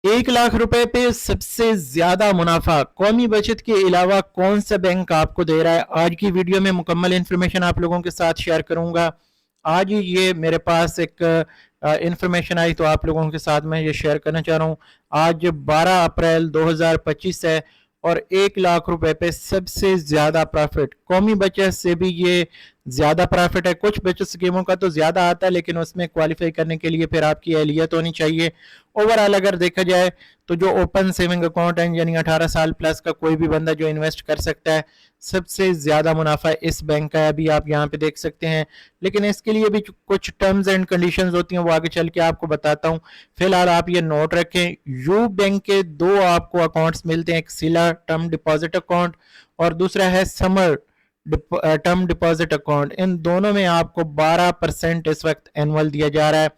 1 लाख रुपए पे सबसे ज्यादा मुनाफा कौमी बचत के अलावा कौन सा बैंक आपको दे रहा है? आज की वीडियो में मुकम्मल इन्फॉर्मेशन आप लोगों के साथ शेयर करूंगा। आज ही ये मेरे पास एक इन्फॉर्मेशन आई तो आप लोगों के साथ मैं ये शेयर करना चाह रहा हूँ। आज 12 अप्रैल 2025 है और 1 लाख रुपए पे सबसे ज्यादा प्रॉफिट कौमी बचत से भी ये ज्यादा प्रॉफिट है। कुछ बचत स्कीमों का तो ज्यादा आता है लेकिन उसमें क्वालिफाई करने के लिए फिर आपकी अहलियत होनी चाहिए। ओवरऑल अगर देखा जाए तो जो ओपन सेविंग अकाउंट है यानी 18 साल प्लस का कोई भी बंदा जो इन्वेस्ट कर सकता है, सबसे ज्यादा मुनाफा इस बैंक का है। अभी आप यहाँ पे देख सकते हैं, लेकिन इसके लिए भी कुछ टर्म्स एंड कंडीशंस होती हैं, वो आगे चल के आपको बताता हूँ। फिलहाल आप ये नोट रखें, यू बैंक के दो आपको अकाउंट्स मिलते हैं, एक सिला टर्म डिपॉजिट अकाउंट और दूसरा है समर टर्म डिपॉजिट अकाउंट। इन दोनों में आपको 12% इस वक्त एनुअल दिया जा रहा है।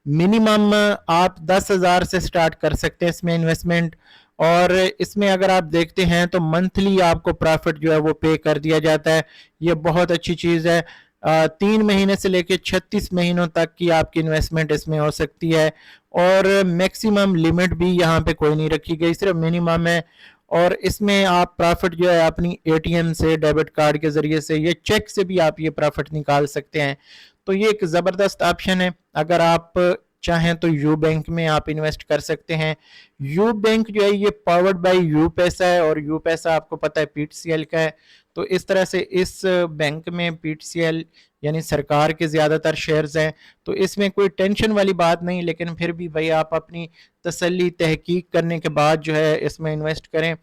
मिनिमम आप 10,000 से स्टार्ट कर सकते हैं इसमें इन्वेस्टमेंट, और इसमें अगर आप देखते हैं तो मंथली आपको प्रॉफिट जो है वो पे कर दिया जाता है। ये बहुत अच्छी चीज़ है। 3 महीने से लेकर 36 महीनों तक की आपकी इन्वेस्टमेंट इसमें हो सकती है और मैक्सिमम लिमिट भी यहाँ पे कोई नहीं रखी गई, सिर्फ मिनिमम है। और इसमें आप प्रॉफिट जो है अपनी एटीएम से, डेबिट कार्ड के जरिए से, ये चेक से भी आप ये प्रॉफिट निकाल सकते हैं। तो ये एक ज़बरदस्त ऑप्शन है। अगर आप चाहें तो यू बैंक में आप इन्वेस्ट कर सकते हैं। यू बैंक जो है ये पावर्ड बाय यू पैसा है और यू पैसा आपको पता है पीटीसीएल का है। तो इस तरह से इस बैंक में पीटीसीएल यानी सरकार के ज़्यादातर शेयर्स हैं, तो इसमें कोई टेंशन वाली बात नहीं। लेकिन फिर भी भाई आप अपनी तसल्ली तहकीक करने के बाद जो है इसमें इन्वेस्ट करें।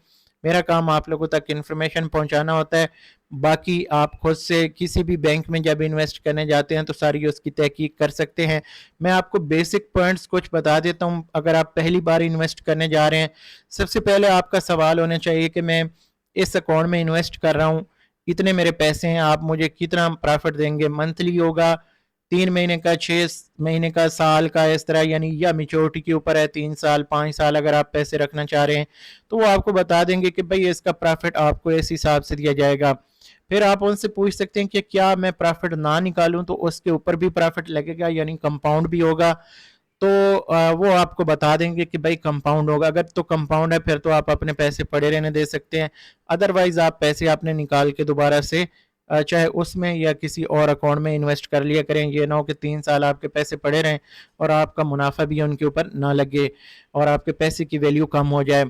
मेरा काम आप लोगों तक इन्फॉर्मेशन पहुंचाना होता है। बाकी आप खुद से किसी भी बैंक में जब इन्वेस्ट करने जाते हैं तो सारी उसकी तहकीक कर सकते हैं। मैं आपको बेसिक पॉइंट्स कुछ बता देता हूं। अगर आप पहली बार इन्वेस्ट करने जा रहे हैं, सबसे पहले आपका सवाल होना चाहिए कि मैं इस अकाउंट में इन्वेस्ट कर रहा हूँ, इतने मेरे पैसे हैं, आप मुझे कितना प्रॉफिट देंगे? मंथली होगा, 3 महीने का, 6 महीने का, साल का, इस तरह यानी, या मेच्योरिटी के ऊपर है, 3 साल 5 साल अगर आप पैसे रखना चाह रहे हैं तो वो आपको बता देंगे कि भाई इसका प्रॉफिट आपको इस हिसाब से दिया जाएगा। फिर आप उनसे पूछ सकते हैं कि क्या मैं प्रॉफिट ना निकालूं तो उसके ऊपर भी प्रॉफिट लगेगा यानी कंपाउंड भी होगा। तो वो आपको बता देंगे कि भाई कंपाउंड होगा। अगर तो कंपाउंड है फिर तो आप अपने पैसे पड़े रहने दे सकते हैं, अदरवाइज आप पैसे आपने निकाल के दोबारा से चाहे उसमें या किसी और अकाउंट में इन्वेस्ट कर लिया करें। ये ना हो कि 3 साल आपके पैसे पड़े रहें और आपका मुनाफा भी उनके ऊपर ना लगे और आपके पैसे की वैल्यू कम हो जाए।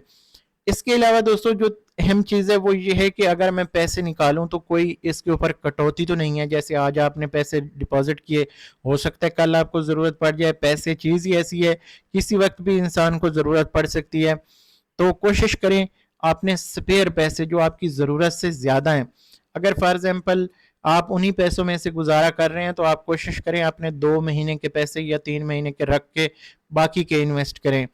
इसके अलावा दोस्तों जो अहम चीज़ है वो ये है कि अगर मैं पैसे निकालूं तो कोई इसके ऊपर कटौती तो नहीं है। जैसे आज आपने पैसे डिपॉजिट किए, हो सकता है कल आपको ज़रूरत पड़ जाए। पैसे चीज़ ही ऐसी है, किसी वक्त भी इंसान को ज़रूरत पड़ सकती है। तो कोशिश करें आपने स्पेयर पैसे जो आपकी ज़रूरत से ज़्यादा हैं, अगर फॉर एग्जांपल आप उन्हीं पैसों में से गुजारा कर रहे हैं तो आप कोशिश करें अपने 2 महीने के पैसे या 3 महीने के रख के बाकी के इन्वेस्ट करें।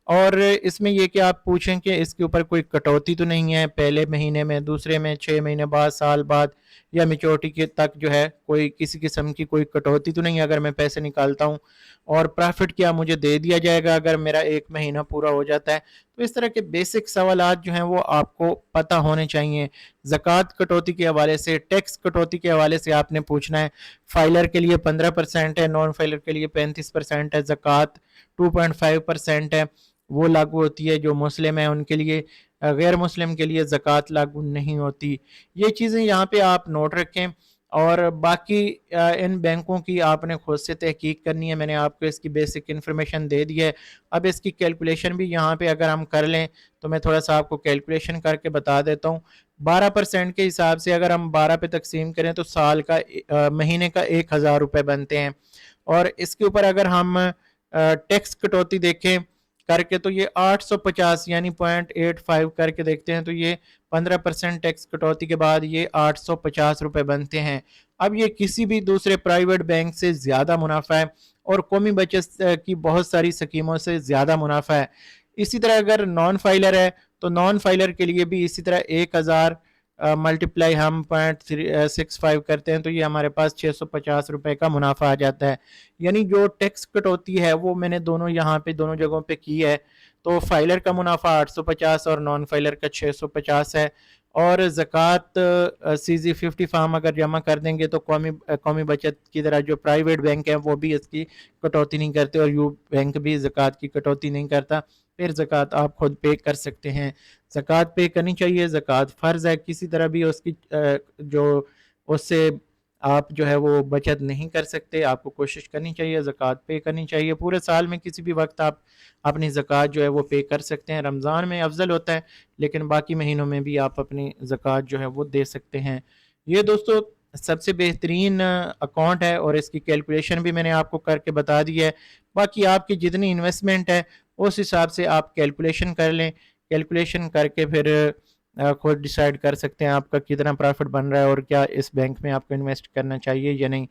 और इसमें यह कि आप पूछें कि इसके ऊपर कोई कटौती तो नहीं है, पहले महीने में, दूसरे में, 6 महीने बाद, साल बाद या मेच्योरिटी के तक जो है कोई किसी किस्म की कोई कटौती तो नहीं है अगर मैं पैसे निकालता हूं, और प्रॉफिट क्या मुझे दे दिया जाएगा अगर मेरा 1 महीना पूरा हो जाता है। तो इस तरह के बेसिक सवालात जो हैं वो आपको पता होने चाहिए। ज़कात कटौती के हवाले से, टैक्स कटौती के हवाले से आपने पूछना है। फाइलर के लिए 15% है, नॉन फाइलर के लिए 35% है, ज़कात 2.5% है, वो लागू होती है। जो मुस्लिम है उनके लिए, गैर मुस्लिम के लिए ज़कात लागू नहीं होती। ये चीज़ें यहाँ पे आप नोट रखें। और बाकी इन बैंकों की आपने खुद से तहकीक करनी है। मैंने आपको इसकी बेसिक इन्फॉर्मेशन दे दी है। अब इसकी कैलकुलेशन भी यहाँ पे अगर हम कर लें तो मैं थोड़ा सा आपको कैलकुलेशन करके बता देता हूँ। 12% के हिसाब से अगर हम 12 पे तकसीम करें तो साल का महीने का 1,000 रुपये बनते हैं। और इसके ऊपर अगर हम टैक्स कटौती देखें करके तो ये 850 यानी 0.85 करके देखते हैं तो ये 15% टैक्स कटौती के बाद ये 850 रुपये बनते हैं। अब ये किसी भी दूसरे प्राइवेट बैंक से ज़्यादा मुनाफा है और कौमी बचत की बहुत सारी स्कीमों से ज़्यादा मुनाफा है। इसी तरह अगर नॉन फाइलर है तो नॉन फाइलर के लिए भी इसी तरह 1,000 मल्टीप्लाई हम 0.65 करते हैं तो ये हमारे पास 650 रुपये का मुनाफा आ जाता है। यानी जो टैक्स कटौती है वो मैंने दोनों यहाँ पे दोनों जगहों पे की है। तो फाइलर का मुनाफा 850 और नॉन फाइलर का 650 है। और ज़कात CZ 50 फार्म अगर जमा कर देंगे तो कौमी बचत की तरह जो प्राइवेट बैंक है वो भी इसकी कटौती नहीं करते और यू बैंक भी ज़कात की कटौती नहीं करता। फिर ज़कात आप खुद पे कर सकते हैं। ज़कात पे करनी चाहिए, ज़कात फ़र्ज़ है, किसी तरह भी उसकी जो उससे आप जो है वो बचत नहीं कर सकते। आपको कोशिश करनी चाहिए, ज़कात पे करनी चाहिए। पूरे साल में किसी भी वक्त आप अपनी ज़कात जो है वो पे कर सकते हैं। रमज़ान में अफजल होता है, लेकिन बाकी महीनों में भी आप अपनी ज़कात जो है वो दे सकते हैं। ये दोस्तों सबसे बेहतरीन अकाउंट है और इसकी कैलकुलेशन भी मैंने आपको करके बता दी है। बाकी आपकी जितनी इन्वेस्टमेंट है उस हिसाब से आप कैलकुलेशन कर लें। कैलकुलेशन करके फिर खुद डिसाइड कर सकते हैं आपका कितना प्रॉफिट बन रहा है और क्या इस बैंक में आपको इन्वेस्ट करना चाहिए या नहीं।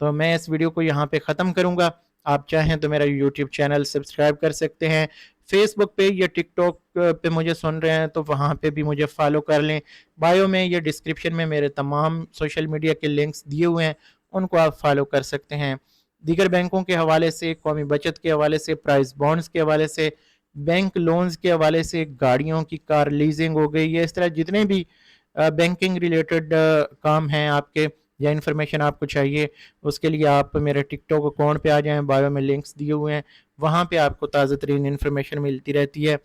तो मैं इस वीडियो को यहाँ पे ख़त्म करूँगा। आप चाहें तो मेरा यूट्यूब चैनल सब्सक्राइब कर सकते हैं। फेसबुक पे या टिकटॉक पे मुझे सुन रहे हैं तो वहाँ पे भी मुझे फॉलो कर लें। बायो में या डिस्क्रिप्शन में मेरे तमाम सोशल मीडिया के लिंक्स दिए हुए हैं, उनको आप फॉलो कर सकते हैं। दीगर बैंकों के हवाले से, कौमी बचत के हवाले से, प्राइस बॉन्ड्स के हवाले से, बैंक लोन्स के हवाले से, गाड़ियों की कार लीजिंग हो गई, या इस तरह जितने भी बैंकिंग रिलेटेड काम हैं आपके या इन्फॉर्मेशन आपको चाहिए, उसके लिए आप मेरे टिकटॉक अकाउंट पे आ जाएं। बायो में लिंक्स दिए हुए हैं, वहाँ पे आपको ताज़ा तरीन इन्फॉर्मेशन मिलती रहती है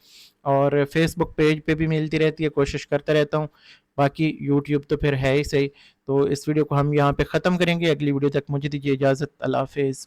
और फेसबुक पेज पे भी मिलती रहती है, कोशिश करता रहता हूँ। बाकी यूट्यूब तो फिर है ही सही। तो इस वीडियो को हम यहाँ पे ख़त्म करेंगे। अगली वीडियो तक मुझे दीजिए इजाज़त। अल्लाह हाफिज़।